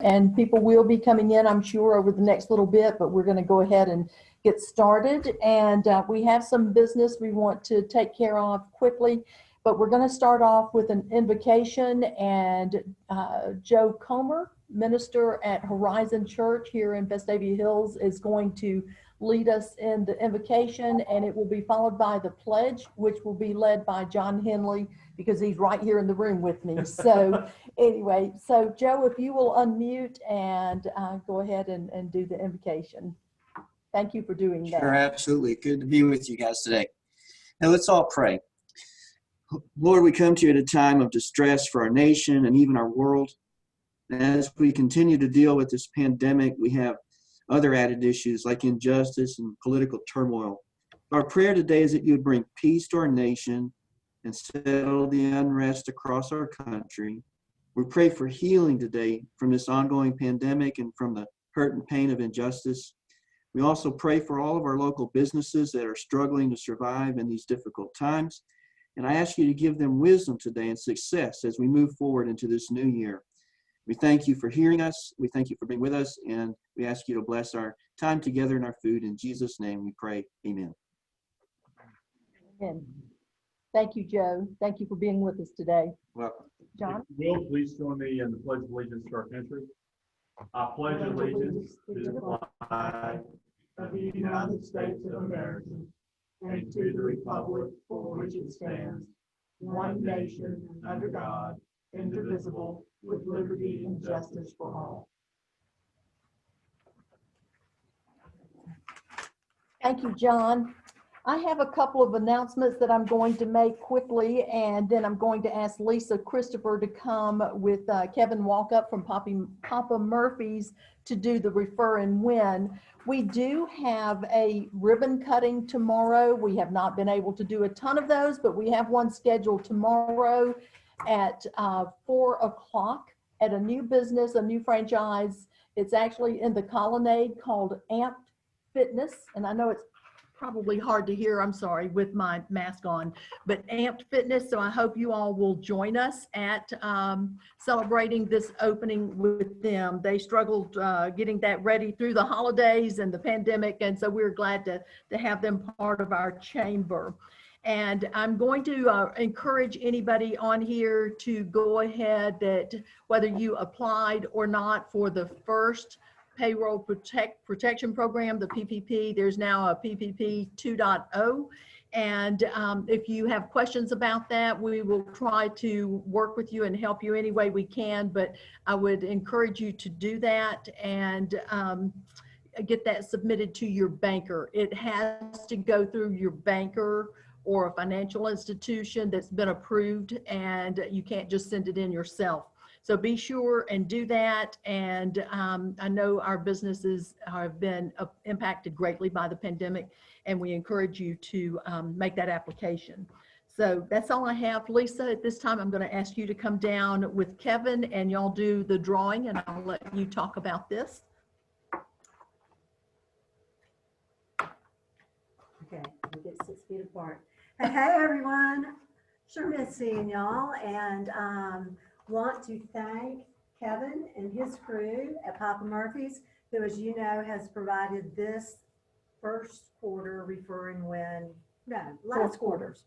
and people will be coming in, I'm sure, over the next little bit, but we're going to go ahead and get started. And we have some business we want to take care of quickly, but we're going to start off with an invocation, and Joe Comer, minister at Horizon Church here in Vestavia Hills, is going to lead us in the invocation, and it will be followed by the pledge, which will be led by John Henley, because he's right here in the room with me. So anyway, so Joe, if you will unmute and go ahead and do the invocation. Thank you for doing that. Sure, absolutely. Good to be with you guys today. Now let's all pray. Lord, we come to you at a time of distress for our nation and even our world. As we continue to deal with this pandemic, we have other added issues like injustice and political turmoil. Our prayer today is that you would bring peace to our nation and settle the unrest across our country. We pray for healing today from this ongoing pandemic and from the hurt and pain of injustice. We also pray for all of our local businesses that are struggling to survive in these difficult times. And I ask you to give them wisdom today and success as we move forward into this new year. We thank you for hearing us. We thank you for being with us. And we ask you to bless our time together and our food. In Jesus' name we pray. Amen. Amen. Thank you, Joe. Thank you for being with us today. Welcome. John? If you will, please join me in the Pledge of Allegiance to our country. I pledge allegiance to the flag of the United States of America and to the republic for which it stands, one nation, under God, indivisible, with liberty and justice for all. Thank you, John. I have a couple of announcements that I'm going to make quickly, and then I'm going to ask Lisa Christopher to come with Kevin Walkup from Papa Murphy's to do the refer and win. We do have a ribbon cutting tomorrow. We have not been able to do a ton of those, but we have one scheduled tomorrow at 4 o'clock at a new business, a new franchise. It's actually in the Colonnade called Amped Fitness, and I know it's probably hard to hear, I'm sorry, with my mask on, but Amped Fitness. So I hope you all will join us at celebrating this opening with them. They struggled getting that ready through the holidays and the pandemic, and so we're glad to have them part of our chamber. And I'm going to encourage anybody on here to go ahead, that whether you applied or not for the first Payroll Protection Program, the PPP. There's now a PPP 2.0. And if you have questions about that, we will try to work with you and help you any way we can. But I would encourage you to do that and get that submitted to your banker. It has to go through your banker or a financial institution that's been approved, and you can't just send it in yourself. So be sure and do that. And I know our businesses have been impacted greatly by the pandemic, and we encourage you to make that application. So that's all I have. Lisa, at this time, I'm going to ask you to come down with Kevin, and y'all do the drawing, and I'll let you talk about this. Okay, we'll get 6 feet apart. Hey everyone, sure miss seeing y'all, and want to thank Kevin and his crew at Papa Murphy's, who, as you know, has provided this first quarter refer and win, fourth quarters,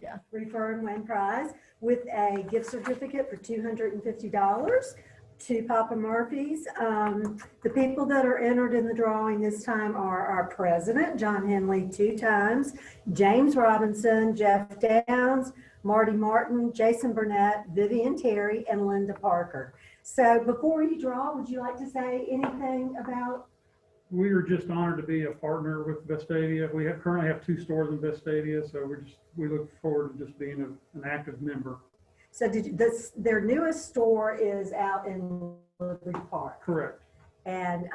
yeah, refer and win prize with a gift certificate for $250 to Papa Murphy's. The people that are entered in the drawing this time are our president, John Henley, 2 times, James Robinson, Jeff Downs, Marty Martin, Jason Burnett, Vivian Terry, and Linda Parker. So before you draw, would you like to say anything about? We are just honored to be a partner with Vestavia. We currently have 2 stores in Vestavia, so we look forward to just being an active member. So their newest store is out in Liberty Park. Correct. And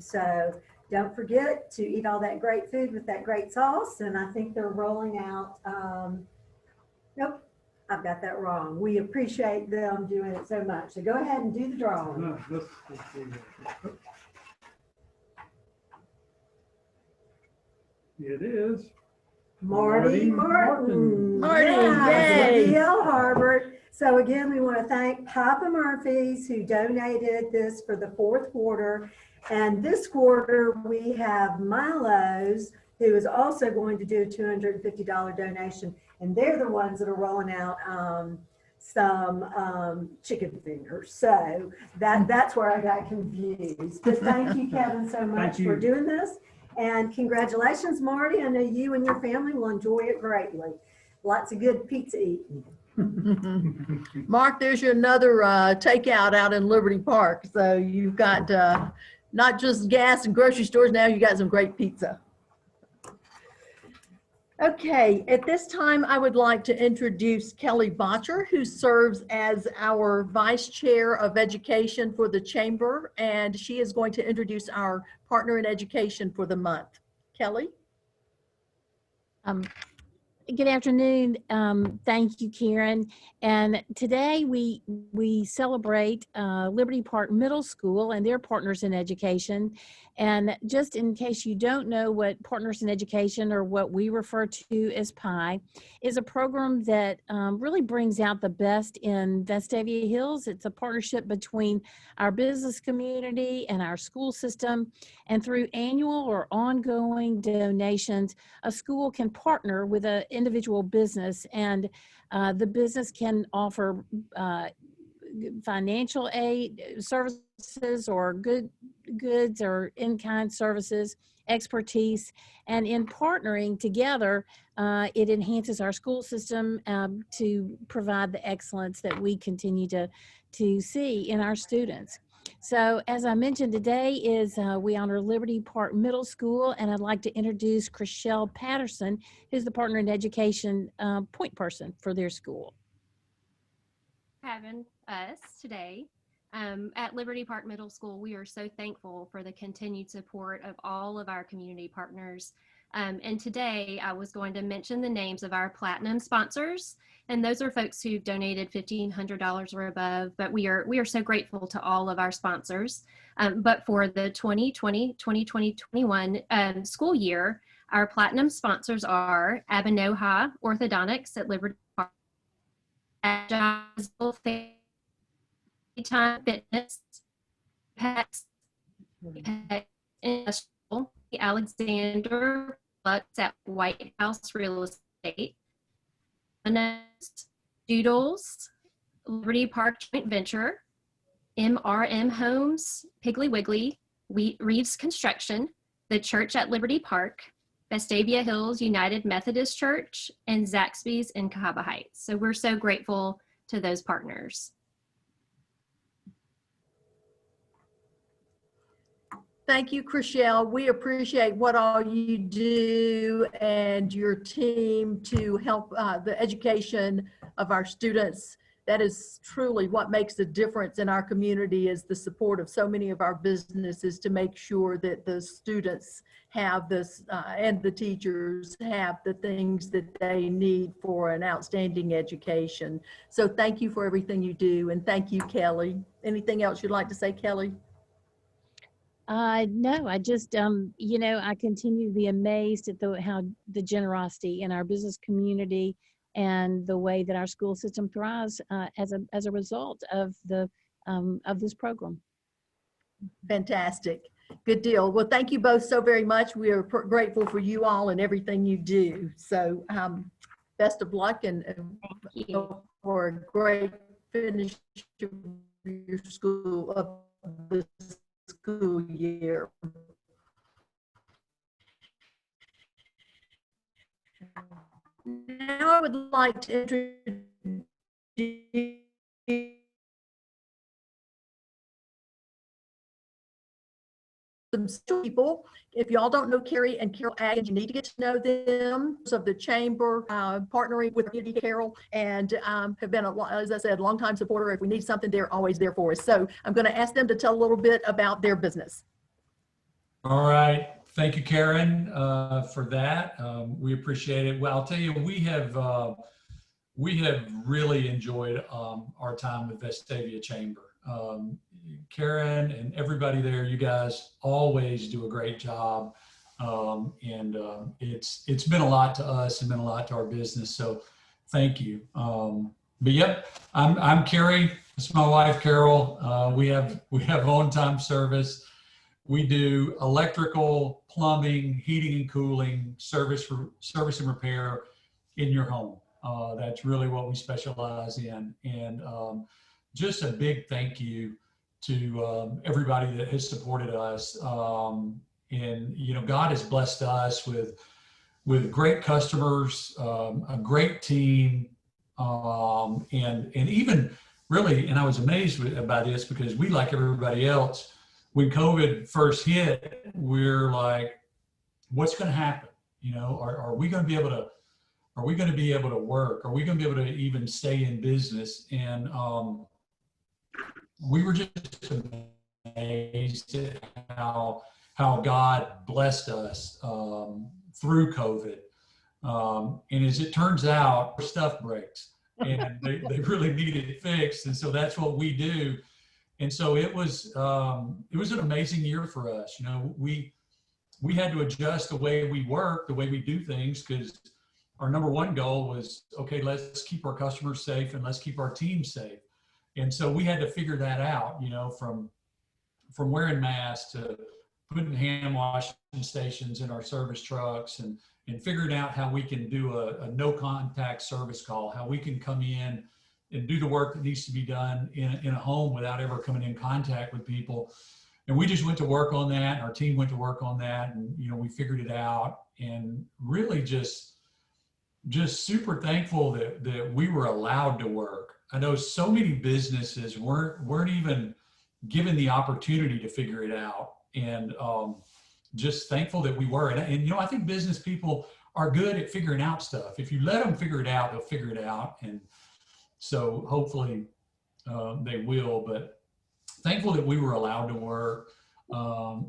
so don't forget to eat all that great food with that great sauce. And I think they're rolling out, nope, I've got that wrong. We appreciate them doing it so much. So go ahead and do the drawing. It is Marty Martin. Marty, yeah, yay. DL Harbert. So again, we want to thank Papa Murphy's who donated this for the fourth quarter. And this quarter, we have Milo's, who is also going to do a $250 donation. And they're the ones that are rolling out some chicken fingers. So that's where I got confused. But thank you, Kevin, so much for doing this. And congratulations, Marty. I know you and your family will enjoy it greatly. Lots of good pizza eating. Mark, there's your another takeout out in Liberty Park. So you've got not just gas and grocery stores, now you got some great pizza. Okay, at this time, I would like to introduce Kelly Botcher, who serves as our Vice Chair of Education for the Chamber, and she is going to introduce our partner in education for the month. Kelly? Good afternoon. Thank you, Karen. And today we celebrate Liberty Park Middle School and their Partners in Education. And just in case you don't know what Partners in Education, or what we refer to as PI, is a program that really brings out the best in Vestavia Hills. It's a partnership between our business community and our school system. And through annual or ongoing donations, a school can partner with an individual business, and the business can offer financial aid services or goods or in-kind services, expertise, and in partnering together, it enhances our school system to provide the excellence that we continue to see in our students. So as I mentioned, today is we honor Liberty Park Middle School, and I'd like to introduce Christelle Patterson, who's the Partner in Education point person for their school. Having us today at Liberty Park Middle School, we are so thankful for the continued support of all of our community partners. And today I was going to mention the names of our platinum sponsors, and those are folks who've donated $1,500 or above, but we are so grateful to all of our sponsors. But for the 2020-2021 school year, our platinum sponsors are Abinoha Orthodontics at Liberty Park, Agile Time Fitness, Pets, Industrial, Alexander Lutz at White House Real Estate, Doodles, Liberty Park Joint Venture, MRM Homes, Piggly Wiggly, Reeves Construction, The Church at Liberty Park, Vestavia Hills United Methodist Church, and Zaxby's in Cahaba Heights. So we're so grateful to those partners. Thank you, Christelle. We appreciate what all you do and your team to help the education of our students. That is truly what makes the difference in our community, is the support of so many of our businesses to make sure that the students have this and the teachers have the things that they need for an outstanding education. So thank you for everything you do, and thank you, Kelly. Anything else you'd like to say, Kelly? No, I just, you know, I continue to be amazed at how the generosity in our business community and the way that our school system thrives as a result of this program. Fantastic. Good deal. Well, thank you both so very much. We are grateful for you all and everything you do. So best of luck and for a great finish of your school, of the school year. Now I would like to introduce some people. If y'all don't know Carrie and Carol Ag, you need to get to know them. Of the chamber, partnering with Community Carol, and have been, as I said, a long-time supporter. If we need something, they're always there for us. So I'm going to ask them to tell a little bit about their business. All right. Thank you, Karen, for that. We appreciate it. Well, I'll tell you, we have really enjoyed our time with Vestavia Chamber. Karen and everybody there, you guys always do a great job. It's been a lot to us and been a lot to our business. So thank you. But yep, I'm Carrie. It's my wife, Carol. We have on-time service. We do electrical, plumbing, heating and cooling, service and repair in your home. That's really what we specialize in. And just a big thank you to everybody that has supported us. And God has blessed us with great customers, a great team, and even really, and I was amazed by this because we, like everybody else, when COVID first hit, we're like, what's going to happen? Are we going to be able to work? Are we going to be able to even stay in business? And we were just amazed at how God blessed us through COVID. And as it turns out, stuff breaks and they really need it fixed. And so that's what we do. And so it was an amazing year for us. We had to adjust the way we work, the way we do things, because our number one goal was, okay, let's keep our customers safe and let's keep our team safe. And so we had to figure that out, from wearing masks to putting hand washing stations in our service trucks and figuring out how we can do a no contact service call, how we can come in and do the work that needs to be done in a home without ever coming in contact with people. And we just went to work on that. Our team went to work on that, and we figured it out. And really just super thankful that we were allowed to work. I know so many businesses weren't even given the opportunity to figure it out, and just thankful that we were. And I think business people are good at figuring out stuff. If you let them figure it out, they'll figure it out. And so hopefully they will. But thankful that we were allowed to work.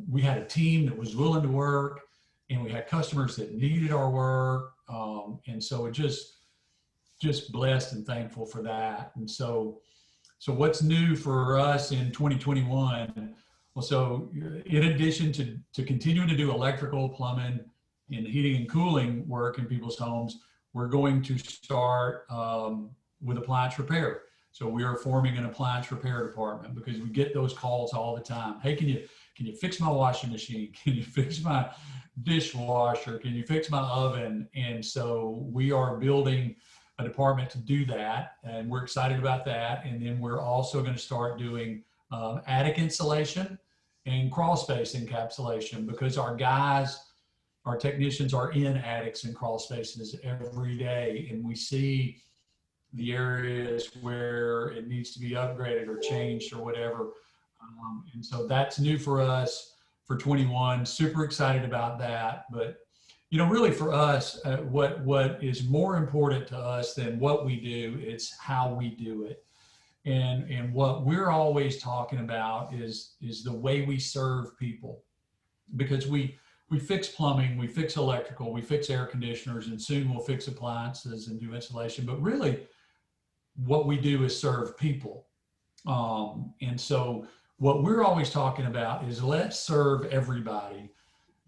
We had a team that was willing to work, and we had customers that needed our work. And so it just blessed and thankful for that. And so what's new for us in 2021? Well, so in addition to continuing to do electrical, plumbing, and heating and cooling work in people's homes, we're going to start with appliance repair. So we are forming an appliance repair department because we get those calls all the time. Hey, can you fix my washing machine? Can you fix my dishwasher? Can you fix my oven? And so we are building a department to do that, and we're excited about that. And then we're also going to start doing attic insulation and crawl space encapsulation, because our technicians are in attics and crawl spaces every day, and we see the areas where it needs to be upgraded or changed or whatever. And so that's new for us for 21. Super excited about that. But really for us, what is more important to us than what we do, it's how we do it. And what we're always talking about is the way we serve people, because we fix plumbing, we fix electrical, we fix air conditioners, and soon we'll fix appliances and do insulation. But really, what we do is serve people. And so what we're always talking about is let's serve everybody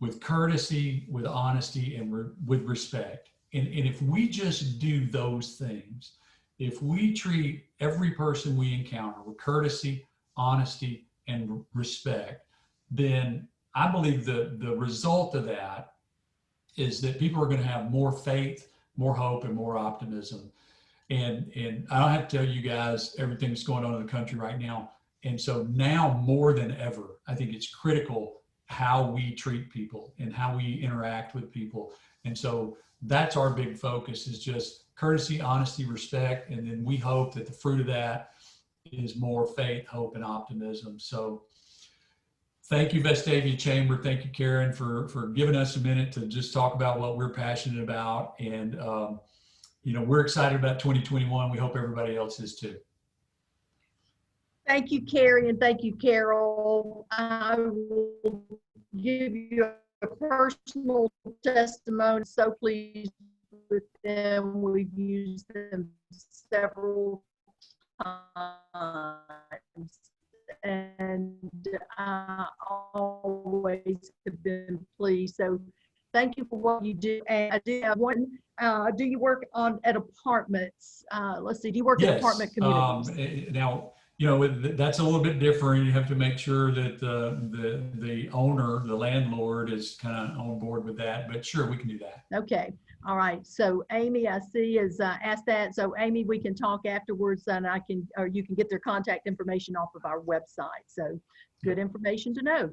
with courtesy, with honesty, and with respect. And if we just do those things, if we treat every person we encounter with courtesy, honesty, and respect, then I believe the result of that is that people are going to have more faith, more hope, and more optimism. And I don't have to tell you guys everything that's going on in the country right now. And so now more than ever, I think it's critical how we treat people and how we interact with people. And so that's our big focus, is just courtesy, honesty, respect. And then we hope that the fruit of that is more faith, hope, and optimism. So thank you, Vestavia Chamber. Thank you, Karen, for giving us a minute to just talk about what we're passionate about. And, we're excited about 2021. We hope everybody else is too. Thank you, Carrie, and thank you, Carol. I will give you a personal testimony. So pleased with them. We've used them several times, and I always have been pleased. So Thank you for what you do. And I do have one, do you work at apartments? Let's see, do you work at apartment communities? Now, that's a little bit different. You have to make sure that the owner, the landlord, is kind of on board with that. But sure, we can do that. Okay, all right. So Amy, I see, has asked that. So Amy, we can talk afterwards, and or you can get their contact information off of our website. So good information to know.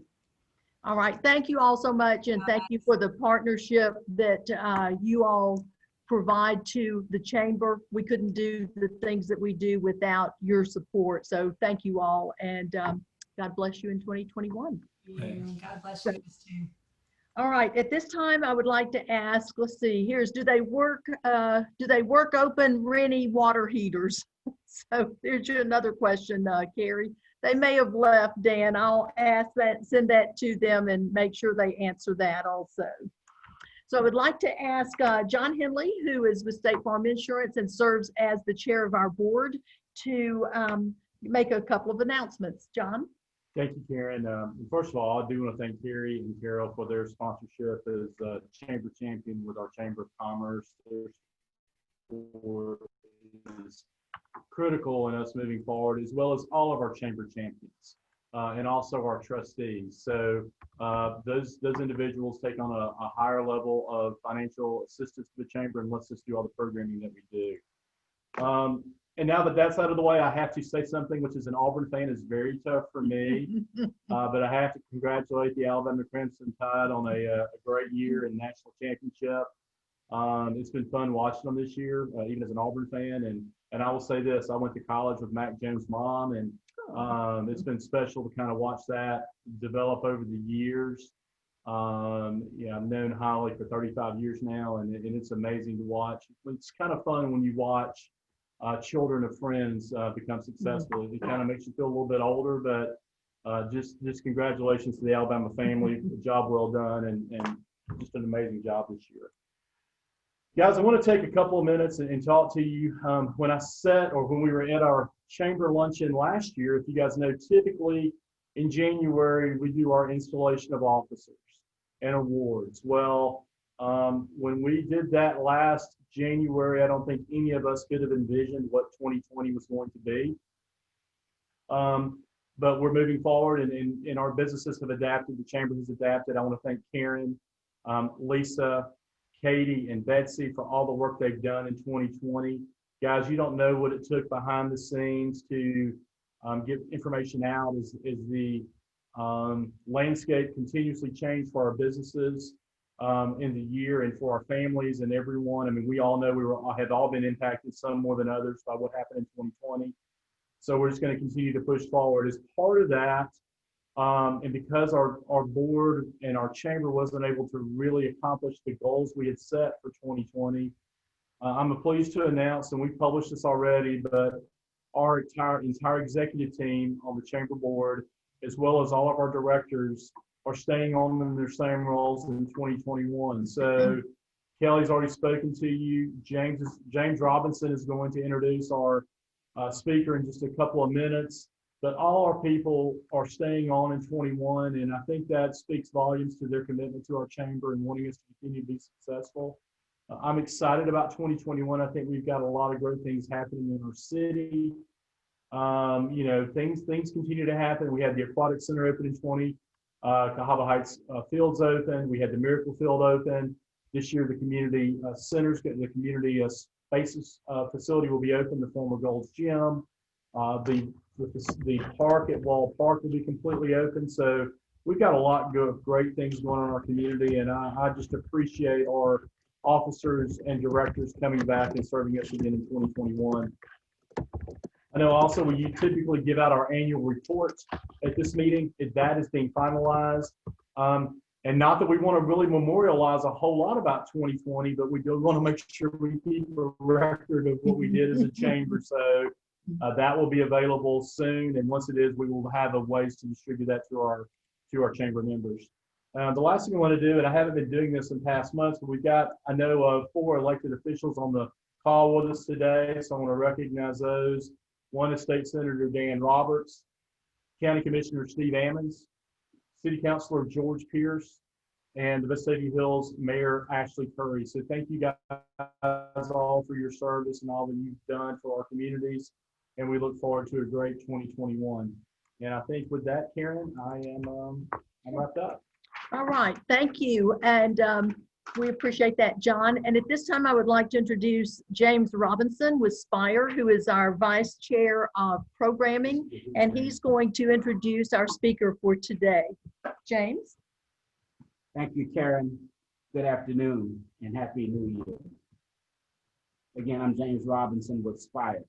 All right, thank you all so much, and thank you for the partnership that you all provide to the chamber. We couldn't do the things that we do without your support. So thank you all, and God bless you in 2021. God bless you too. All right, at this time, I would like to ask, let's see, do they work open Rennie water heaters? So there's another question, Carrie. They may have left, Dan. I'll send that to them and make sure they answer that also. So I would like to ask John Henley, who is with State Farm Insurance and serves as the chair of our board, to make a couple of announcements. John? Thank you, Karen. First of all, I do want to thank Carrie and Carol for their sponsorship as Chamber Champion with our Chamber of Commerce. Their support is critical in us moving forward, as well as all of our Chamber champions and also our trustees. So those individuals take on a higher level of financial assistance to the Chamber and lets us do all the programming that we do. And now that that's out of the way, I have to say something, which as an Auburn fan is very tough for me, but I have to congratulate the Alabama Crimson Tide on a great year in national championship. It's been fun watching them this year, even as an Auburn fan. And I will say this, I went to college with Mac Jones' mom, and it's been special to kind of watch that develop over the years. Yeah, I've known Holly for 35 years now, and it's amazing to watch. It's kind of fun when you watch children of friends become successful. It kind of makes you feel a little bit older, but just congratulations to the Alabama family. Job well done, and just an amazing job this year. Guys, I want to take a couple of minutes and talk to you. When we were at our chamber luncheon last year, if you guys know, typically in January, we do our installation of officers and awards. Well, when we did that last January, I don't think any of us could have envisioned what 2020 was going to be. But we're moving forward, and our businesses have adapted. The chamber has adapted. I want to thank Karen, Lisa, Katie, and Betsy for all the work they've done in 2020. Guys, you don't know what it took behind the scenes to get information out as the landscape continuously changed for our businesses in the year, and for our families and everyone. I mean, we all know have all been impacted, some more than others, by what happened in 2020. So we're just going to continue to push forward. As part of that, and because our board and our chamber wasn't able to really accomplish the goals we had set for 2020, I'm pleased to announce, and we've published this already, but our entire executive team on the chamber board, as well as all of our directors, are staying on in their same roles in 2021. So Kelly's already spoken to you. James Robinson is going to introduce our speaker in just a couple of minutes. But all our people are staying on in 21, and I think that speaks volumes to their commitment to our chamber and wanting us to continue to be successful. I'm excited about 2021. I think we've got a lot of great things happening in our city. Things continue to happen. We had the Aquatic Center open in 20. Cahaba Heights Fields open. We had the Miracle Field open. This year, the community centers, the community spaces facility will be open, the former Gold's Gym. The park at Wall Park will be completely open. So we've got a lot of great things going on in our community, and I just appreciate our officers and directors coming back and serving us again in 2021. I know also we typically give out our annual reports at this meeting. That is being finalized. And not that we want to really memorialize a whole lot about 2020, but we do want to make sure we keep a record of what we did as a chamber. So that will be available soon. And once it is, we will have ways to distribute that to our chamber members. The last thing I want to do, and I haven't been doing this in past months, but we've got, I know, 4 elected officials on the call with us today. So I want to recognize those. One is State Senator Dan Roberts, County Commissioner Steve Ammons, City Councilor George Pierce, and the Vestavia Hills Mayor Ashley Curry. So thank you guys all for your service and all that you've done for our communities. And we look forward to a great 2021. And I think with that, Karen, I'm wrapped up. All right, thank you. And we appreciate that, John. And at this time, I would like to introduce James Robinson with Spire, who is our Vice Chair of Programming, and he's going to introduce our speaker for today. James? Thank you, Karen. Good afternoon and Happy New Year. Again, I'm James Robinson with Spire.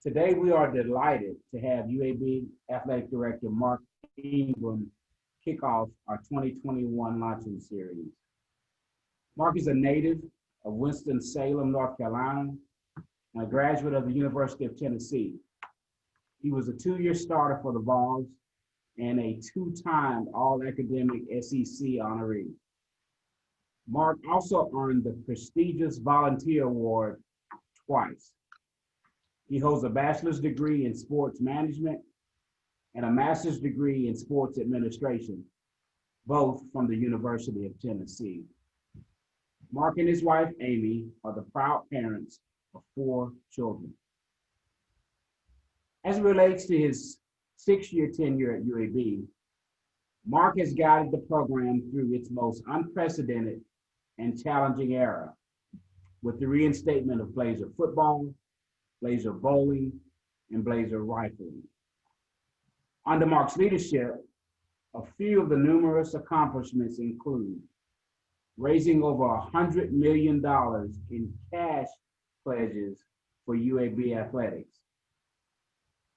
Today, we are delighted to have UAB Athletic Director Mark Ingram kick off our 2021 Luncheon series. Mark is a native of Winston-Salem, North Carolina, and a graduate of the University of Tennessee. He was a two-year starter for the Vols and a two-time All-Academic SEC honoree. Mark also earned the prestigious Volunteer Award twice. He holds a bachelor's degree in sports management and a master's degree in sports administration, both from the University of Tennessee. Mark and his wife, Amy, are the proud parents of 4 children. As it relates to his 6-year tenure at UAB, Mark has guided the program through its most unprecedented and challenging era with the reinstatement of Blazer football, Blazer bowling, and Blazer rifling. Under Mark's leadership, a few of the numerous accomplishments include raising over $100 million in cash pledges for UAB athletics.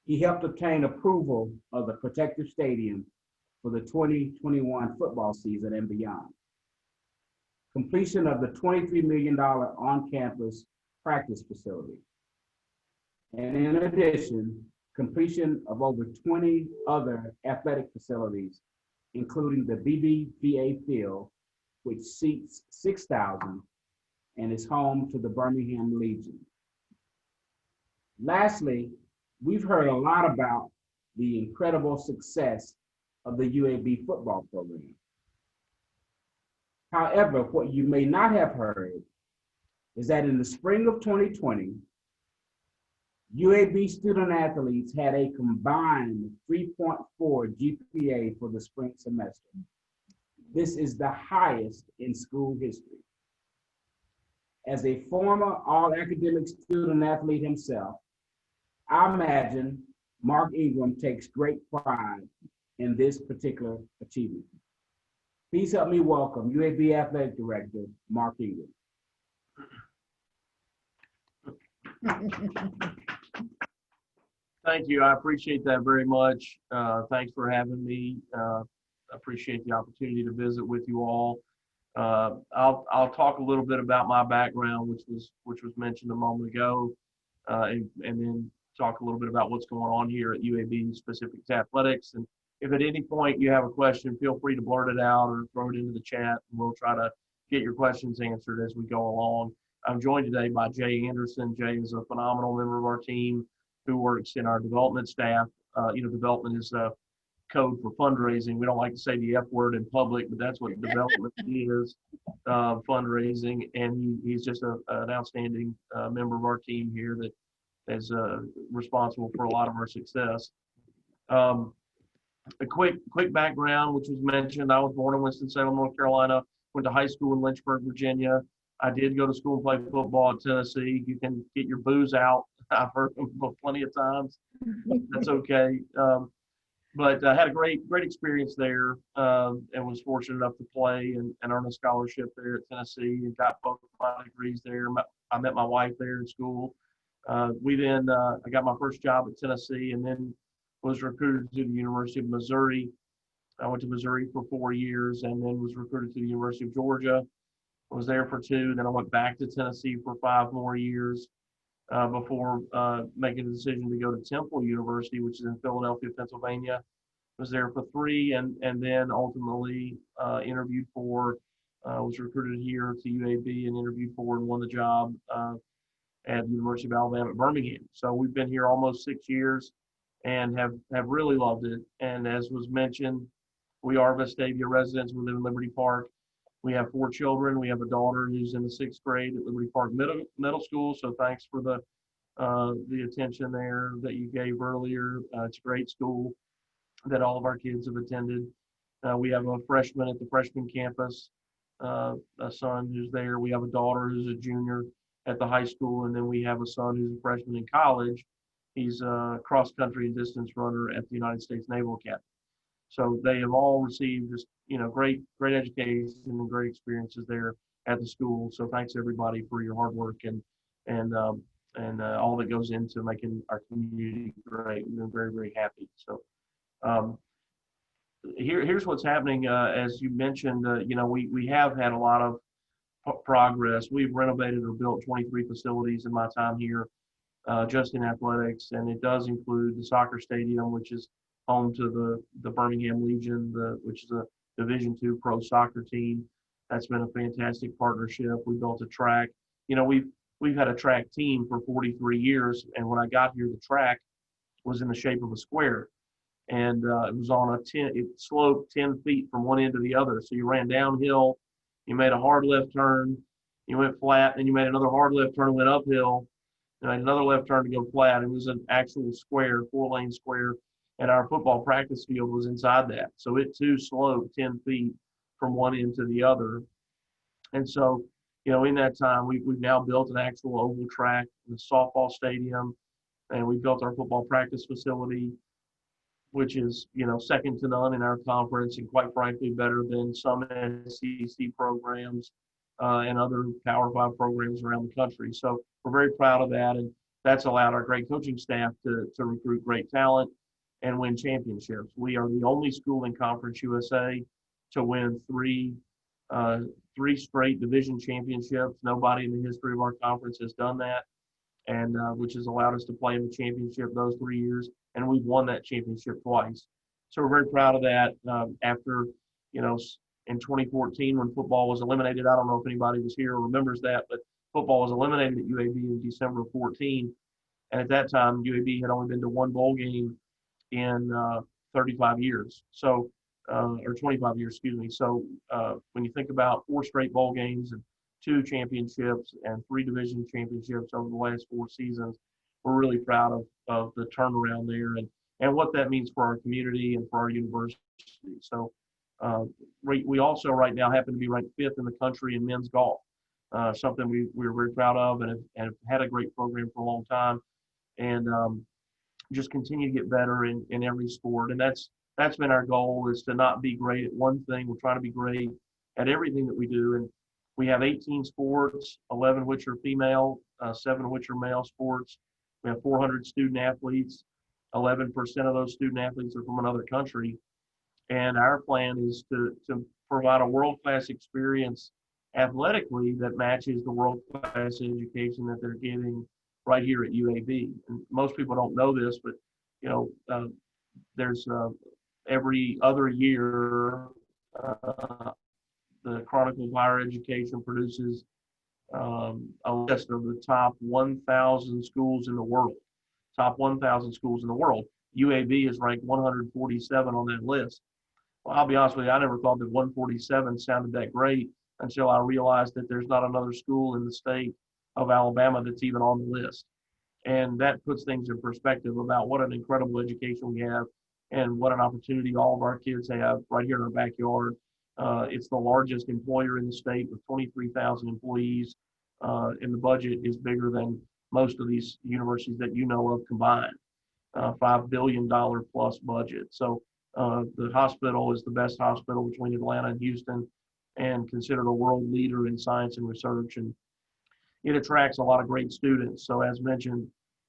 He helped obtain approval of the protective stadium for the 2021 football season and beyond. Completion of the $23 million on-campus practice facility. And in addition, completion of over 20 other athletic facilities, including the BBVA Field, which seats 6,000 and is home to the Birmingham Legion. Lastly, we've heard a lot about the incredible success of the UAB football program. However, what you may not have heard is that in the spring of 2020, UAB student athletes had a combined 3.4 GPA for the spring semester. This is the highest in school history. As a former all-academic student athlete himself, I imagine Mark Ingram takes great pride in this particular achievement. Please help me welcome UAB Athletic Director, Mark Ingram. Thank you. I appreciate that very much. Thanks for having me. Appreciate the opportunity to visit with you all. I'll talk a little bit about my background, which was mentioned a moment ago, and then talk a little bit about what's going on here at UAB specific to athletics. And if at any point you have a question, feel free to blurt it out or throw it into the chat, and we'll try to get your questions answered as we go along. I'm joined today by Jay Anderson. Jay is a phenomenal member of our team who works in our development staff. Development is a code for fundraising. We don't like to say the F word in public, but that's what development is, fundraising. And he's just an outstanding member of our team here that is responsible for a lot of our success. A quick background, which was mentioned, I was born in Winston-Salem, North Carolina, went to high school in Lynchburg, Virginia. I did go to school and play football at Tennessee. You can get your booze out. I've heard them plenty of times. That's okay. But I had a great experience there, and was fortunate enough to play and earn a scholarship there at Tennessee and got both my degrees there. I met my wife there in school. I got my first job at Tennessee and then was recruited to the University of Missouri. I went to Missouri for 4 years and then was recruited to the University of Georgia. I was there for 2, then I went back to Tennessee for 5 more years before making the decision to go to Temple University, which is in Philadelphia, Pennsylvania. Was there for 3 and then ultimately was recruited here to UAB and interviewed for and won the job at the University of Alabama at Birmingham. So we've been here almost 6 years and have really loved it. And as was mentioned, We are Vestavia residents. We live in Liberty Park. We have 4 children. We have a daughter who's in the 6th grade at Liberty Park Middle School. So thanks for the attention there that you gave earlier. It's a great school that all of our kids have attended. We have a freshman at the freshman campus, a son who's there. We have a daughter who's a junior at the high school, and then we have a son who's a freshman in college. He's a cross-country and distance runner at the United States Naval Academy. So they have all received just, great education and great experiences there at the school. So thanks everybody for your hard work and all that goes into making our community great. We've been very, very happy. So here's what's happening. As you mentioned, we have had a lot of progress. We've renovated or built 23 facilities in my time here, just in athletics, and it does include the soccer stadium, which is home to the Birmingham Legion, which is a Division II pro soccer team. That's been a fantastic partnership. We built a track. We've had a track team for 43 years, and when I got here, the track was in the shape of a square, and it was on it sloped 10 feet from one end to the other. So you ran downhill, you made a hard left turn, you went flat, and you made another hard left turn and went uphill, and another left turn to go flat. It was an actual square, 4-lane square, and our football practice field was inside that. So it too sloped 10 feet from one end to the other. And so, in that time, we've now built an actual oval track, the softball stadium, and we built our football practice facility, which is, second to none in our conference, and quite frankly, better than some SEC programs and other Power 5 programs around the country. So we're very proud of that, and that's allowed our great coaching staff to recruit great talent and win championships. We are the only school in Conference USA to win three straight division championships. Nobody in the history of our conference has done that, and which has allowed us to play in the championship those 3 years, and we've won that championship twice. So we're very proud of that. After, in 2014 when football was eliminated, I don't know if anybody was here or remembers that, but football was eliminated at UAB in December of 14, and at that time UAB had only been to one bowl game in 35 years. So or 25 years, excuse me. So when you think about 4 straight bowl games and 2 championships and 3 division championships over the last 4 seasons, we're really proud of the turnaround there and what that means for our community and for our university. So we also right now happen to be ranked 5th in the country in men's golf, something we're very proud of and have had a great program for a long time, and just continue to get better in every sport. And that's been our goal, is to not be great at one thing. We're trying to be great at everything that we do. And we have 18 sports, 11 which are female, 7 of which are male sports. We have 400 student athletes. 11% of those student athletes are from another country. And our plan is to provide a world-class experience athletically that matches the world-class education that they're getting right here at UAB. And most people don't know this, but there's every other year the Chronicle of Higher Education produces a list of the top 1,000 schools in the world. Top 1,000 schools in the world. UAB is ranked 147 on that list. Well, I'll be honest with you, I never thought that 147 sounded that great until I realized that there's not another school in the state of Alabama that's even on the list. And that puts things in perspective about what an incredible education we have and what an opportunity all of our kids have right here in our backyard. It's the largest employer in the state with 23,000 employees, and the budget is bigger than most of these universities that you know of combined, $5 billion plus budget. So the hospital is the best hospital between Atlanta and Houston, and considered a world leader in science and research, and it attracts a lot of great students. So as mentioned,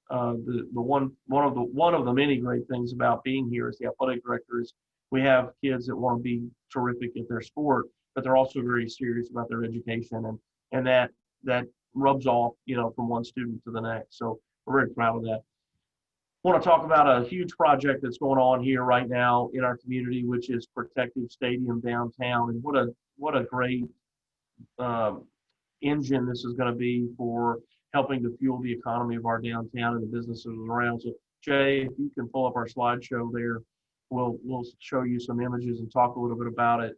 one of the many great things about being here as the athletic director is we have kids that want to be terrific at their sport, but they're also very serious about their education, and that rubs off, from one student to the next. So we're very proud of that. I want to talk about a huge project that's going on here right now in our community, which is Protective Stadium downtown, and what a great engine this is going to be for helping to fuel the economy of our downtown and the businesses around. So Jay, if you can pull up our slideshow there, we'll show you some images and talk a little bit about it.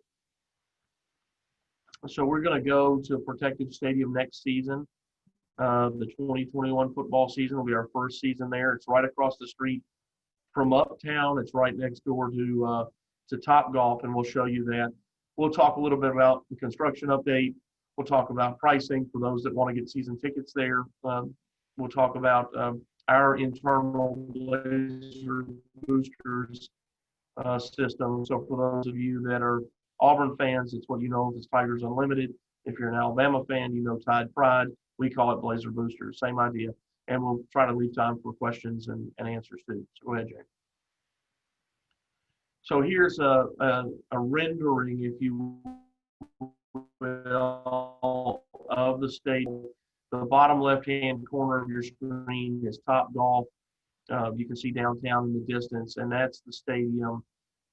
So we're going to go to Protective Stadium next season. The 2021 football season will be our first season there. It's right across the street from Uptown. It's right next door to Topgolf, and we'll show you that. We'll talk a little bit about the construction update. We'll talk about pricing for those that want to get season tickets there. We'll talk about our internal Blazer Boosters system. So for those of you that are Auburn fans, it's what you know as Tigers Unlimited. If you're an Alabama fan, you know Tide Pride. We call it Blazer Boosters, same idea. And we'll try to leave time for questions and answers too. So go ahead, Jay. So here's a rendering, if you will, of the stadium. The bottom left-hand corner of your screen is Topgolf. You can see downtown in the distance, and that's the stadium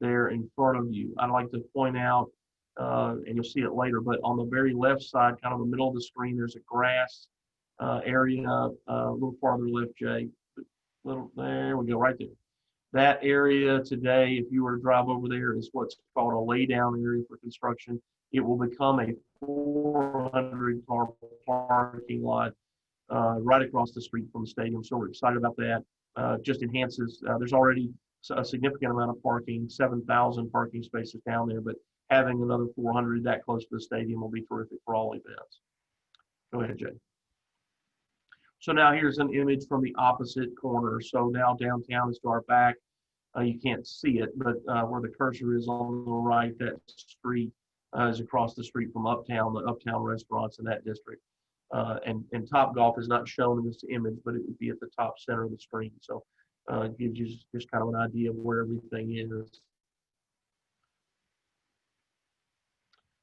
there in front of you. I'd like to point out, and you'll see it later, but on the very left side, kind of the middle of the screen, there's a grass area, a little farther left, Jay. There we go, right there. That area today, if you were to drive over there, is what's called a laydown area for construction. It will become a 400-car parking lot right across the street from the stadium. So we're excited about that. Just enhances, there's already a significant amount of parking, 7,000 parking spaces down there, but having another 400 that close to the stadium will be terrific for all events. Go ahead, Jay. So now here's an image from the opposite corner. So now downtown is to our back. You can't see it, but where the cursor is on the right, that street is across the street from Uptown, the Uptown restaurants in that district. And Topgolf is not shown in this image, but it would be at the top center of the screen. So it gives you just kind of an idea of where everything is.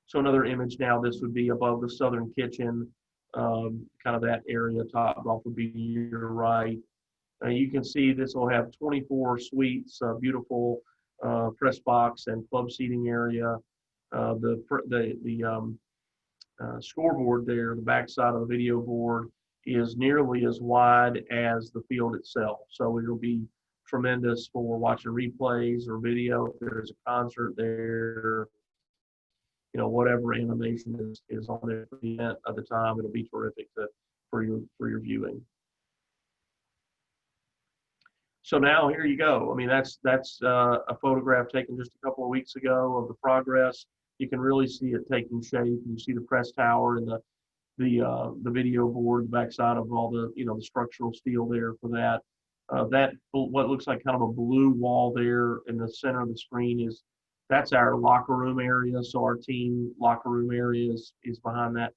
So another image now, this would be above the southern kitchen, kind of that area. Topgolf would be to your right. You can see this will have 24 suites, beautiful press box and club seating area. The scoreboard there, the backside of the video board, is nearly as wide as the field itself. So it'll be tremendous for watching replays or video. If there's a concert there, you know, whatever animation is on there for the event at the time, it'll be terrific for your viewing. So now here you go. I mean, that's a photograph taken just a couple of weeks ago of the progress. You can really see it taking shape. You see the press tower and the video board, the backside of all the, you know, the structural steel there for that. That what looks like kind of a blue wall there in the center of the screen that's our locker room area. So our team locker room area is behind that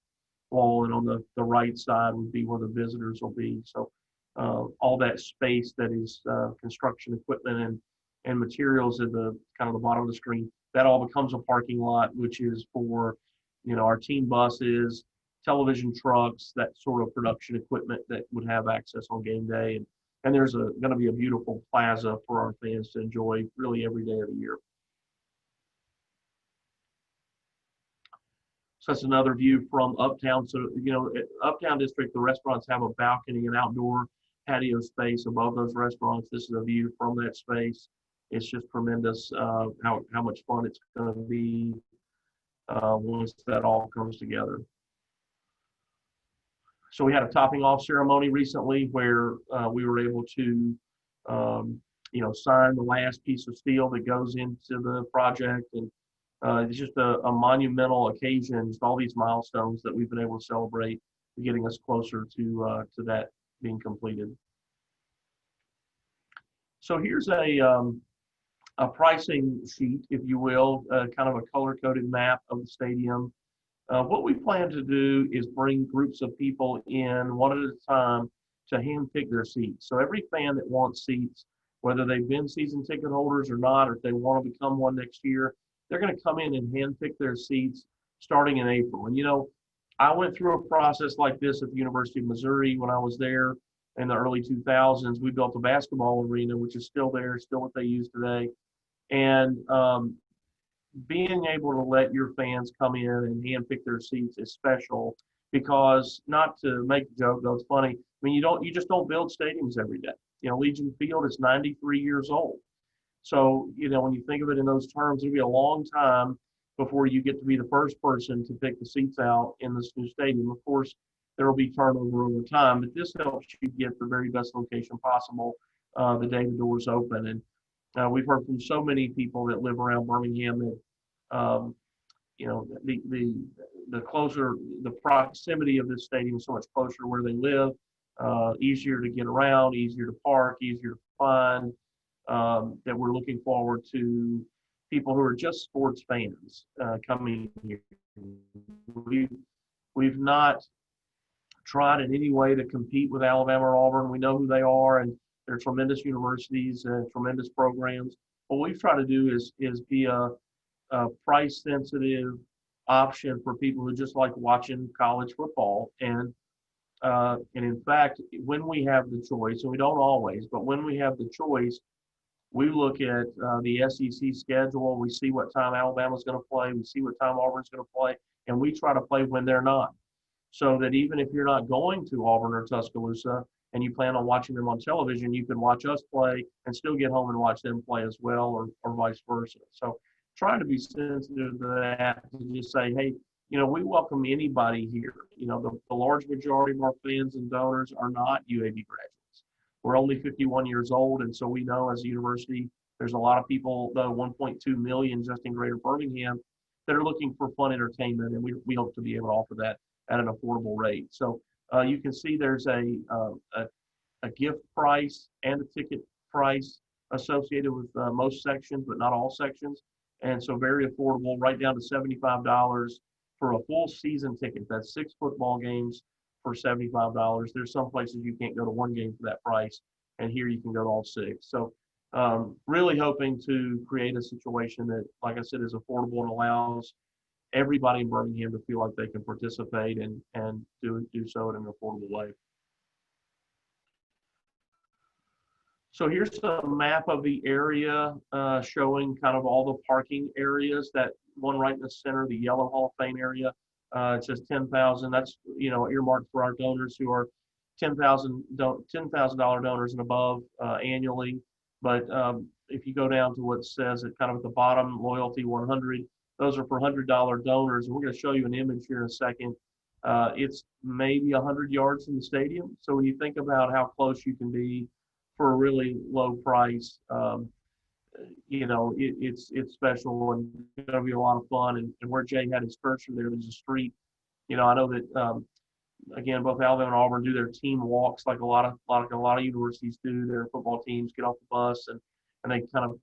wall, and on the right side would be where the visitors will be. So all that space that is construction equipment and materials at the kind of the bottom of the screen, that all becomes a parking lot, which is for, you know, our team buses, television trucks, that sort of production equipment that would have access on game day. And there's going to be a beautiful plaza for our fans to enjoy really every day of the year. So that's another view from Uptown. So, you know, at Uptown District, the restaurants have a balcony and outdoor patio space above those restaurants. This is a view from that space. It's just tremendous how much fun it's going to be once that all comes together. So we had a topping off ceremony recently where we were able to, you know, sign the last piece of steel that goes into the project. And it's just a monumental occasion, just all these milestones that we've been able to celebrate, getting us closer to that being completed. So here's a pricing sheet, if you will, kind of a color-coded map of the stadium. What we plan to do is bring groups of people in one at a time to hand-pick their seats. So every fan that wants seats, whether they've been season ticket holders or not, or if they want to become one next year, they're going to come in and hand-pick their seats starting in April. And, you know, I went through a process like this at the University of Missouri when I was there in the early 2000s. We built a basketball arena, which is still there, still what they use today. And being able to let your fans come in and hand-pick their seats is special, because, not to make a joke, though it's funny, I mean, you just don't build stadiums every day. You know, Legion Field is 93 years old. So, when you think of it in those terms, it'll be a long time before you get to be the first person to pick the seats out in this new stadium. Of course, there will be turnover over time, but this helps you get the very best location possible the day the doors open. And we've heard from so many people that live around Birmingham that, the closer, the proximity of this stadium is so much closer to where they live, easier to get around, easier to park, easier to find, that we're looking forward to people who are just sports fans coming here. We've not tried in any way to compete with Alabama or Auburn. We know who they are, and they're tremendous universities and tremendous programs. What we've tried to do is be a price-sensitive option for people who just like watching college football. And in fact, when we have the choice, and we don't always, but when we have the choice, we look at the SEC schedule. We see what time Alabama's going to play. We see what time Auburn's going to play, and we try to play when they're not. So that even if you're not going to Auburn or Tuscaloosa and you plan on watching them on television, you can watch us play and still get home and watch them play as well, or vice versa. So trying to be sensitive to that, to just say, hey, we welcome anybody here. The large majority of our fans and donors are not UAB graduates. We're only 51 years old, and so we know as a university, there's a lot of people, though 1.2 million just in Greater Birmingham, that are looking for fun entertainment, and we hope to be able to offer that at an affordable rate. So you can see there's a gift price and a ticket price associated with most sections, but not all sections. And so very affordable, right down to $75 for a full season ticket. That's 6 football games for $75. There's some places you can't go to one game for that price, and here you can go to all 6. So really hoping to create a situation that, like I said, is affordable and allows everybody in Birmingham to feel like they can participate and do so in an affordable way. So here's a map of the area showing kind of all the parking areas. That one right in the center, the yellow Hall of Fame area, it says 10,000. That's earmarked for our donors who are $10,000 donors and above annually. But if you go down to what says it kind of at the bottom, loyalty 100. Those are for $100 donors. And we're going to show you an image here in a second. It's maybe 100 yards from the stadium. So when you think about how close you can be for a really low price, it's special and it's going to be a lot of fun. And where Jay had his cursor there's a street. I know that, again, both Alabama and Auburn do their team walks like a lot of universities do. Their football teams get off the bus and they kind of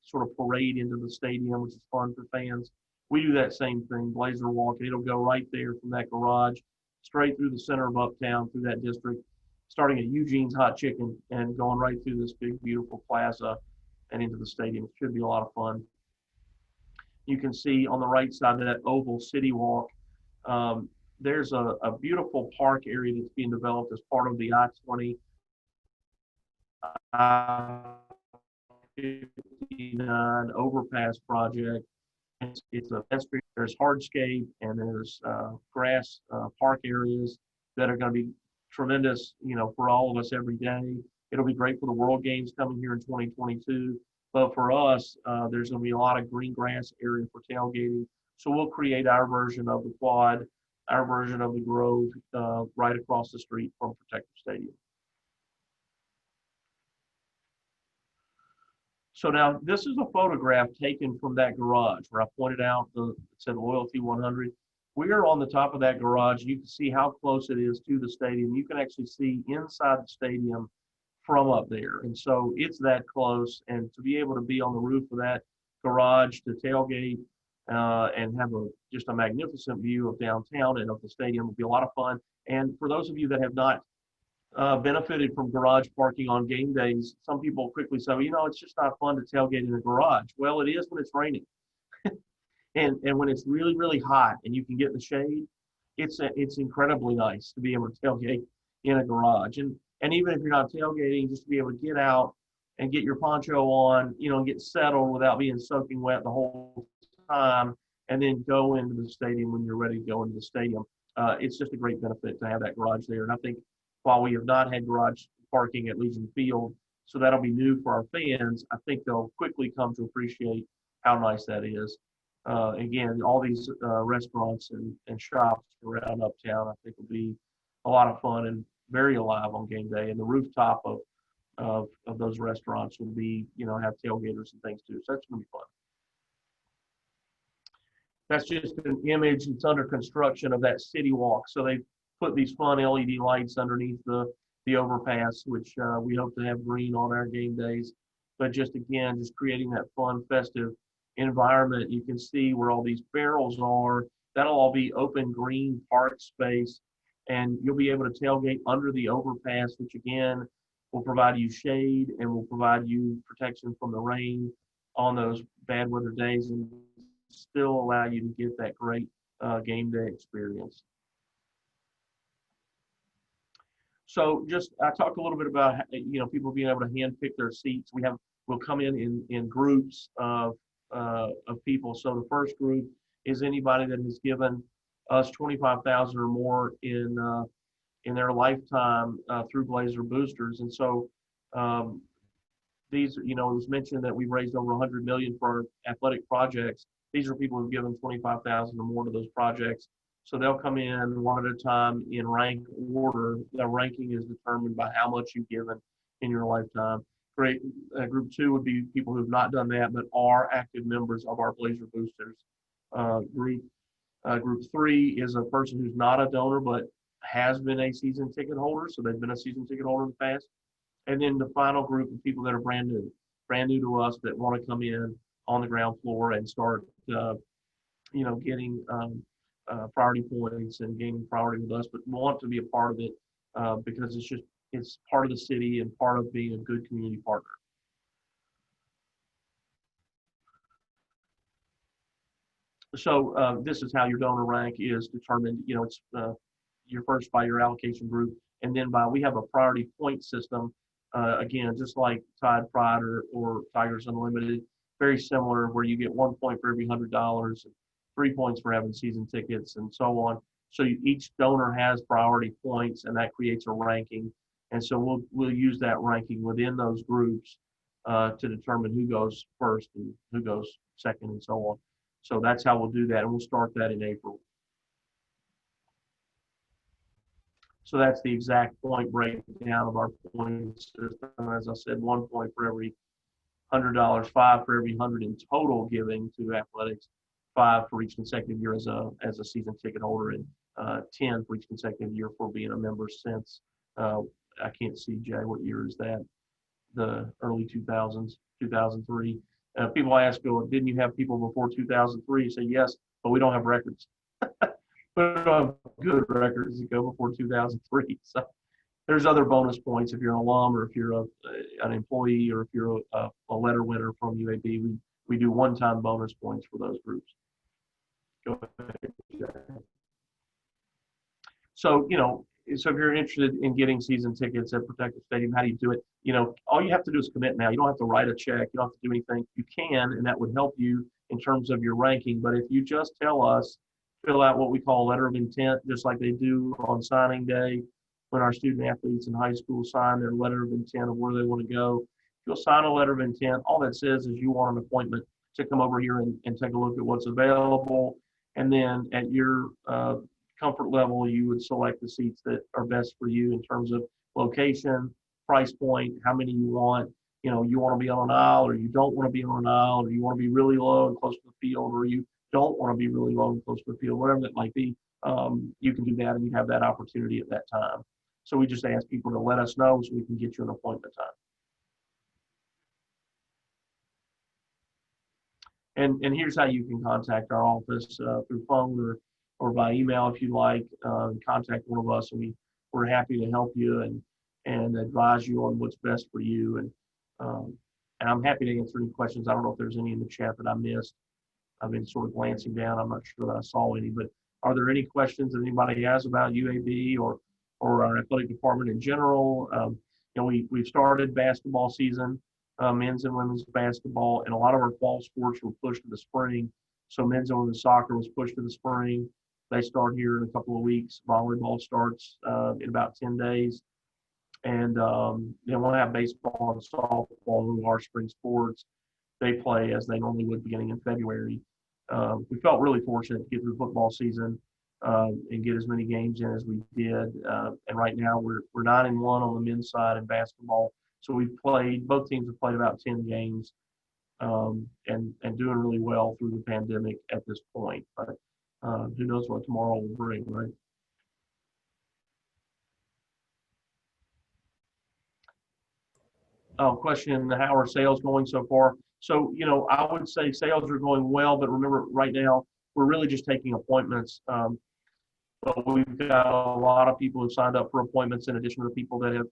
sort of parade into the stadium, which is fun for fans. We do that same thing, Blazer Walk, and it'll go right there from that garage, straight through the center of Uptown, through that district, starting at Eugene's Hot Chicken and going right through this big, beautiful plaza and into the stadium. It should be a lot of fun. You can see on the right side of that oval City Walk, there's a beautiful park area that's being developed as part of the I-20 I-59 overpass project. It's a pedestrian. There's hardscape and there's grass park areas that are going to be tremendous, for all of us every day. It'll be great for the World Games coming here in 2022. But for us, there's going to be a lot of green grass area for tailgating. So we'll create our version of the quad, our version of the Grove, right across the street from Protective Stadium. So now this is a photograph taken from that garage where I pointed out it said Loyalty 100. We are on the top of that garage. You can see how close it is to the stadium. You can actually see inside the stadium from up there. And so it's that close. And to be able to be on the roof of that garage to tailgate and have just a magnificent view of downtown and of the stadium will be a lot of fun. And for those of you that have not benefited from garage parking on game days, some people quickly say, it's just not fun to tailgate in a garage. Well, it is when it's raining. and when it's really, really hot and you can get in the shade, it's incredibly nice to be able to tailgate in a garage. And even if you're not tailgating, just to be able to get out and get your poncho on, get settled without being soaking wet the whole time, and then go into the stadium when you're ready to go into the stadium. It's just a great benefit to have that garage there. And I think while we have not had garage parking at Legion Field So that'll be new for our fans. I think they'll quickly come to appreciate how nice that is. Again, all these restaurants and shops around uptown, I think will be a lot of fun and very alive on game day. And the rooftop of those restaurants will be, have tailgaters and things too. So that's gonna be fun. That's just an image. It's under construction of that city walk. So they put these fun LED lights underneath the overpass, which we hope to have green on our game days. But just again, just creating that fun, festive environment. You can see where all these barrels are. That'll all be open green park space. And you'll be able to tailgate under the overpass, which again will provide you shade and will provide you protection from the rain on those bad weather days and still allow you to get that great game day experience. So I talked a little bit about, people being able to hand pick their seats. We'll come in groups of people. So the first group is anybody that has given us $25,000 or more in their lifetime through Blazer Boosters. And so these, it was mentioned that we've raised over $100 million for our athletic projects. These are people who've given $25,000 or more to those projects. So they'll come in one at a time in rank order. The ranking is determined by how much you've given in your lifetime. Great. Group two would be people who have not done that but are active members of our Blazer Boosters group. Group three is a person who's not a donor but has been a season ticket holder. So they've been a season ticket holder in the past. And then the final group of people that are brand new to us that want to come in on the ground floor and start, getting priority points and gaining priority with us, but want to be a part of it because it's part of the city and part of being a good community partner. So this is how your donor rank is determined. It's you're first by your allocation group, and then we have a priority point system. Again, just like Tide Pride or Tigers Unlimited, very similar, where you get 1 point for every $100, 3 points for having season tickets, and so on. So each donor has priority points, and that creates a ranking. And so we'll use that ranking within those groups to determine who goes first and who goes second, and so on. So that's how we'll do that, and we'll start that in April. So that's the exact point breakdown of our point system. As I said, 1 point for every $100, 5 for every 100 in total giving to athletics, 5 for each consecutive year as a season ticket holder, and 10 for each consecutive year for being a member since, I can't see, Jay, what year is that? The early 2000s, 2003. People ask, didn't you have people before 2003? You say, yes, but we don't have records. We don't have good records that go before 2003. So there's other bonus points if you're an alum or if you're an employee or if you're a letter winner from UAB. We do one-time bonus points for those groups. Go ahead. So, so if you're interested in getting season tickets at Protective Stadium, how do you do it? All you have to do is commit now. You don't have to write a check. You don't have to do anything. You can, and that would help you in terms of your ranking. But if you just tell us, fill out what we call a letter of intent, just like they do on signing day when our student athletes in high school sign their letter of intent of where they want to go. If you'll sign a letter of intent, all that says is you want an appointment to come over here and take a look at what's available. And then at your comfort level, you would select the seats that are best for you in terms of location, price point, how many you want. You want to be on an aisle, or you don't want to be on an aisle, or you want to be really low and close to the field, or you don't want to be really low and close to the field, whatever that might be. You can do that, and you have that opportunity at that time. So we just ask people to let us know so we can get you an appointment time. And here's how you can contact our office through phone or by email if you like. Contact one of us, and we're happy to help you and advise you on what's best for you. And I'm happy to answer any questions. I don't know if there's any in the chat that I missed. I've been sort of glancing down. I'm not sure that I saw any, but are there any questions that anybody has about UAB or our athletic department in general? We've started basketball season, men's and women's basketball, and a lot of our fall sports were pushed to the spring. So men's and women's soccer was pushed to the spring. They start here in a couple of weeks. Volleyball starts in about 10 days. And then we'll have baseball and softball, who are spring sports. They play as they normally would beginning in February. We felt really fortunate to get through football season and get as many games in as we did. And right now we're 9-1 on the men's side in basketball. So we've played, both teams have played about 10 games and doing really well through the pandemic at this point. But who knows what tomorrow will bring, right? Question, how are sales going so far? So, I would say sales are going well, but remember right now, we're really just taking appointments. But we've got a lot of people who signed up for appointments in addition to the people that have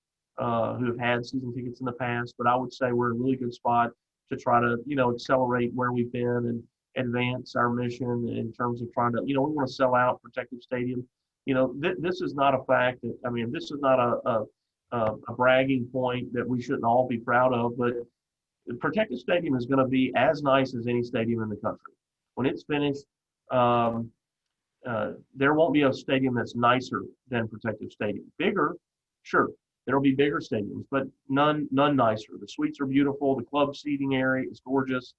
who have had season tickets in the past. But I would say we're in a really good spot to try to, accelerate where we've been and advance our mission in terms of trying to, we want to sell out Protective Stadium. This is not a fact that, this is not a bragging point that we shouldn't all be proud of, but Protective Stadium is going to be as nice as any stadium in the country. When it's finished, there won't be a stadium that's nicer than Protective Stadium. Bigger, sure, there'll be bigger stadiums, but none nicer. The suites are beautiful. The club seating area is gorgeous.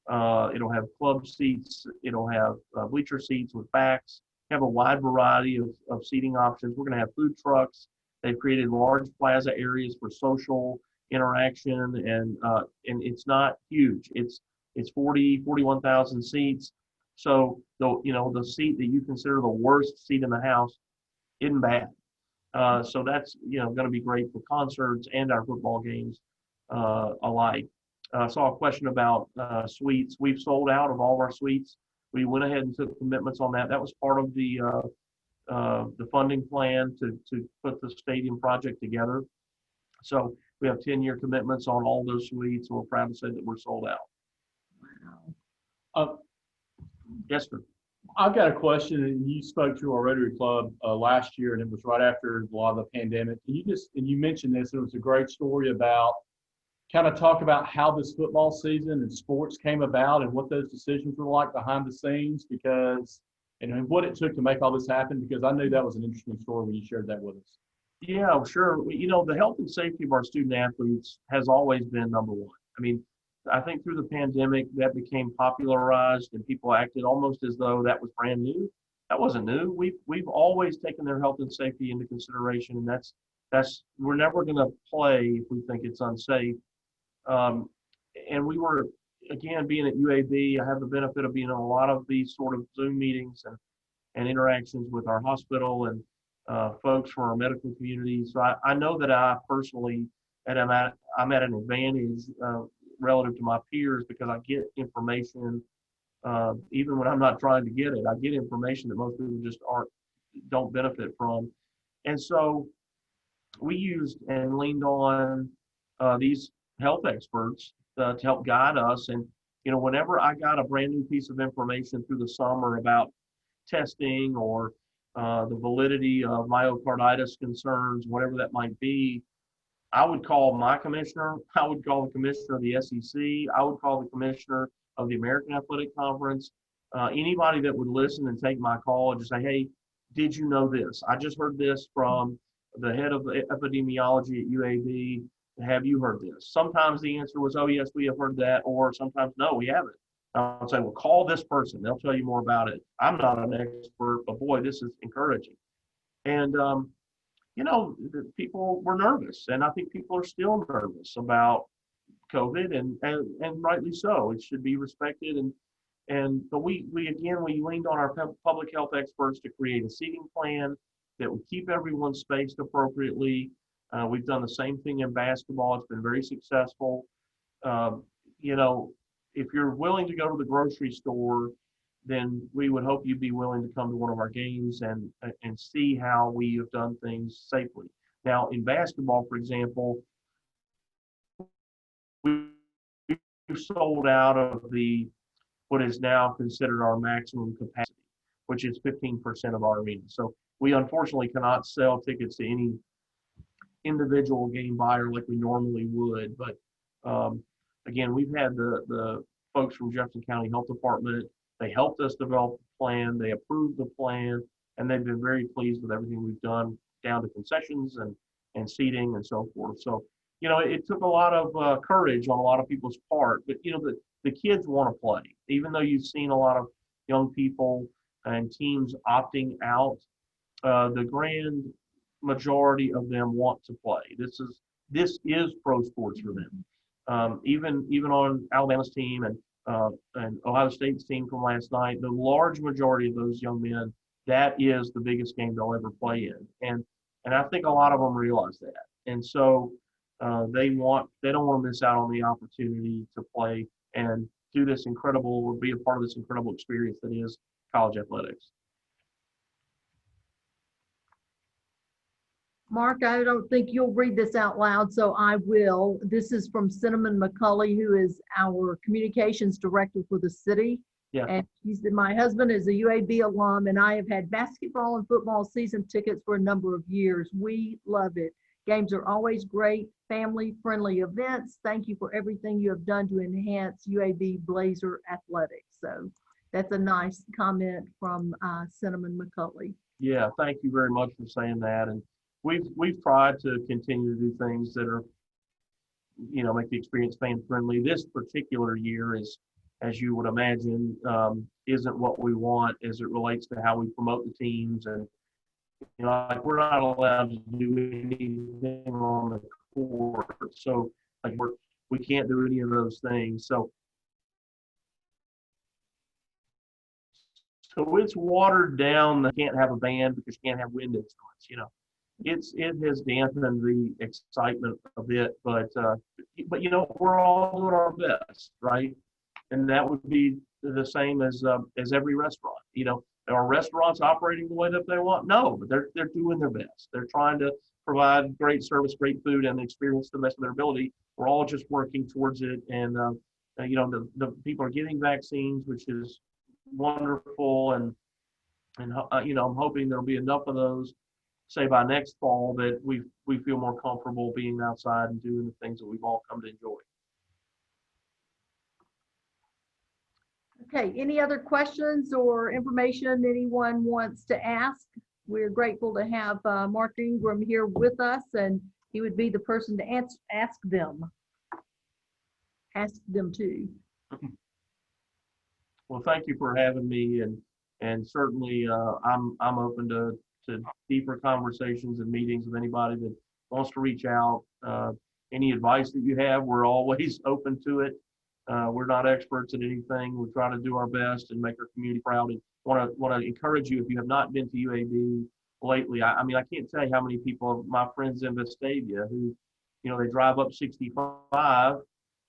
It'll have club seats. It'll have bleacher seats with backs. Have a wide variety of seating options. We're going to have food trucks. They've created large plaza areas for social interaction, and it's not huge. It's 41,000 seats. So the seat that you consider the worst seat in the house isn't bad. So that's going to be great for concerts and our football games alike. I saw a question about suites. We've sold out of all of our suites. We went ahead and took commitments on that. That was part of the funding plan to put the stadium project together. So we have 10-year commitments on all those suites, and we're proud to say that we're sold out. Wow. Yes, sir. I've got a question, and you spoke to our Rotary Club last year, and it was right after a lot of the pandemic. And you mentioned this, and it was a great story about kind of talk about how this football season and sports came about and what those decisions were like behind the scenes, because and what it took to make all this happen, because I knew that was an interesting story when you shared that with us. Yeah, sure. The health and safety of our student athletes has always been number one. I think through the pandemic that became popularized and people acted almost as though that was brand new. That wasn't new. We've always taken their health and safety into consideration, and that's we're never going to play if we think it's unsafe. And we were, again, being at UAB, I have the benefit of being on a lot of these sort of Zoom meetings and interactions with our hospital and folks from our medical community. So I know that I personally, and I'm at an advantage relative to my peers, because I get information even when I'm not trying to get it. I get information that most people just don't benefit from. And so we used and leaned on these health experts to help guide us. And whenever I got a brand new piece of information through the summer about testing or the validity of myocarditis concerns, whatever that might be, I would call my commissioner. I would call the commissioner of the SEC. I would call the commissioner of the American Athletic Conference. Anybody that would listen and take my call and just say, hey, did you know this? I just heard this from the head of epidemiology at UAB. Have you heard this? Sometimes the answer was, oh, yes, we have heard that. Or sometimes, no, we haven't. I would say, well, call this person. They'll tell you more about it. I'm not an expert, but boy, this is encouraging. And, people were nervous, and I think people are still nervous about COVID, and rightly so. It should be respected. But we leaned on our public health experts to create a seating plan that would keep everyone spaced appropriately. We've done the same thing in basketball. It's been very successful. If you're willing to go to the grocery store, then we would hope you'd be willing to come to one of our games and see how we have done things safely. Now, in basketball, for example, we've sold out of what is now considered our maximum capacity, which is 15% of our arena. So we unfortunately cannot sell tickets to any individual game buyer like we normally would. But again, we've had the folks from Jefferson County Health Department. They helped us develop the plan. They approved the plan, and they've been very pleased with everything we've done, down to concessions and seating and so forth. So, it took a lot of courage on a lot of people's part, but the kids want to play. Even though you've seen a lot of young people and teams opting out, the grand majority of them want to play. This is pro sports for them. Even on Alabama's team and Ohio State's team from last night, the large majority of those young men, that is the biggest game they'll ever play in. And I think a lot of them realize that. And so they don't want to miss out on the opportunity to play and do this incredible, or be a part of this incredible experience that is college athletics. Mark, I don't think you'll read this out loud, so I will. This is from Cinnamon McCulley, who is our communications director for the city. Yeah. And she said, my husband is a UAB alum, and I have had basketball and football season tickets for a number of years. We love it. Games are always great, family-friendly events. Thank you for everything you have done to enhance UAB Blazer athletics. So that's a nice comment from Cinnamon McCulley. Yeah, thank you very much for saying that. And we've tried to continue to do things that are, make the experience fan-friendly. This particular year is, as you would imagine, isn't what we want as it relates to how we promote the teams. And, like, we're not allowed to do anything on the court. So, like, we can't do any of those things. So it's watered down. They can't have a band because you can't have wind instruments, It has dampened the excitement a bit, but we're all doing our best, right? And that would be the same as every restaurant. Are restaurants operating the way that they want? No, but they're doing their best. They're trying to provide great service, great food, and experience to the best of their ability. We're all just working towards it, and the people are getting vaccines, which is wonderful, and I'm hoping there'll be enough of those, say by next fall, that we feel more comfortable being outside and doing the things that we've all come to enjoy. Okay, any other questions or information anyone wants to ask? We're grateful to have Mark Ingram here with us, and he would be the person to ask them to. Well, thank you for having me, and certainly I'm open to deeper conversations and meetings with anybody that wants to reach out. Any advice that you have, we're always open to it. We're not experts at anything. We try to do our best and make our community proud. And want to encourage you, if you have not been to UAB lately, I can't tell you how many people, my friends in Vestavia, who, they drive up 65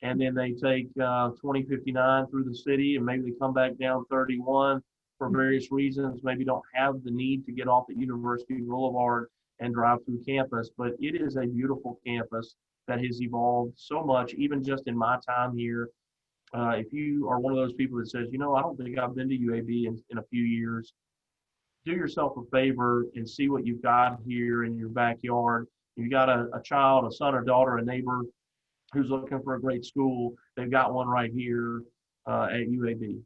and then they take 2059 through the city, and maybe they come back down 31 for various reasons, maybe don't have the need to get off at University Boulevard and drive through campus. But it is a beautiful campus that has evolved so much, even just in my time here. If you are one of those people that says, I don't think I've been to UAB in a few years, do yourself a favor and see what you've got here in your backyard. You've got a child, a son or daughter, a neighbor who's looking for a great school. They've got one right here at UAB.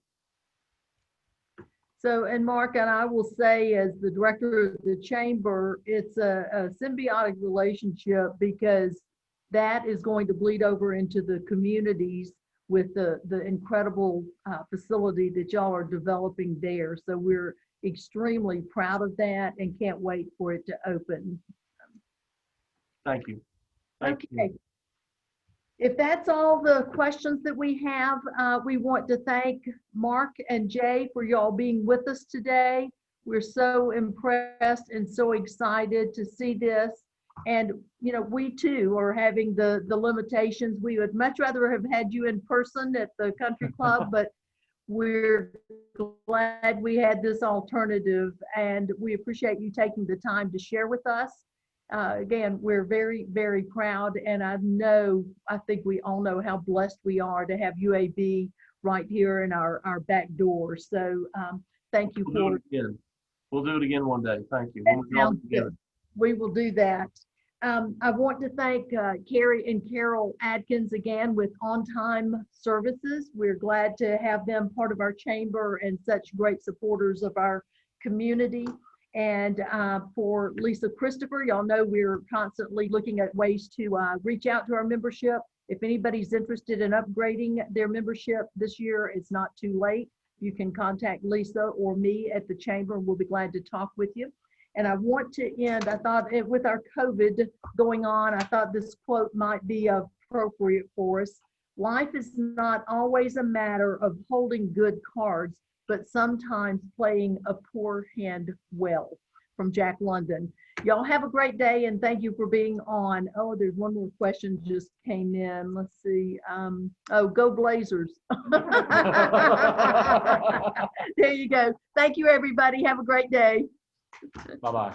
So, and Mark, and I will say, as the director of the chamber, it's a symbiotic relationship, because that is going to bleed over into the communities with the incredible facility that y'all are developing there. So we're extremely proud of that and can't wait for it to open. Thank you. Thank you. If that's all the questions that we have, we want to thank Mark and Jay for y'all being with us today. We're so impressed and so excited to see this. And, we too are having the limitations. We would much rather have had you in person at the country club, but we're glad we had this alternative, and we appreciate you taking the time to share with us. Again, we're very, very proud, and I think we all know how blessed we are to have UAB right here in our back door. So thank you. We'll do it again. We'll do it again one day. Thank you. Sounds good. We will do that. I want to thank Carrie and Carol Adkins again with On Time Services. We're glad to have them part of our chamber and such great supporters of our community. And for Lisa Christopher, y'all know we're constantly looking at ways to reach out to our membership. If anybody's interested in upgrading their membership this year, it's not too late. You can contact Lisa or me at the chamber, and we'll be glad to talk with you. And I want to end, I thought with our COVID going on, I thought this quote might be appropriate for us. Life is not always a matter of holding good cards, but sometimes playing a poor hand well, from Jack London. Y'all have a great day, and thank you for being on. Oh, there's one more question just came in. Let's see. Oh, go Blazers. There you go. Thank you, everybody. Have a great day. Bye-bye.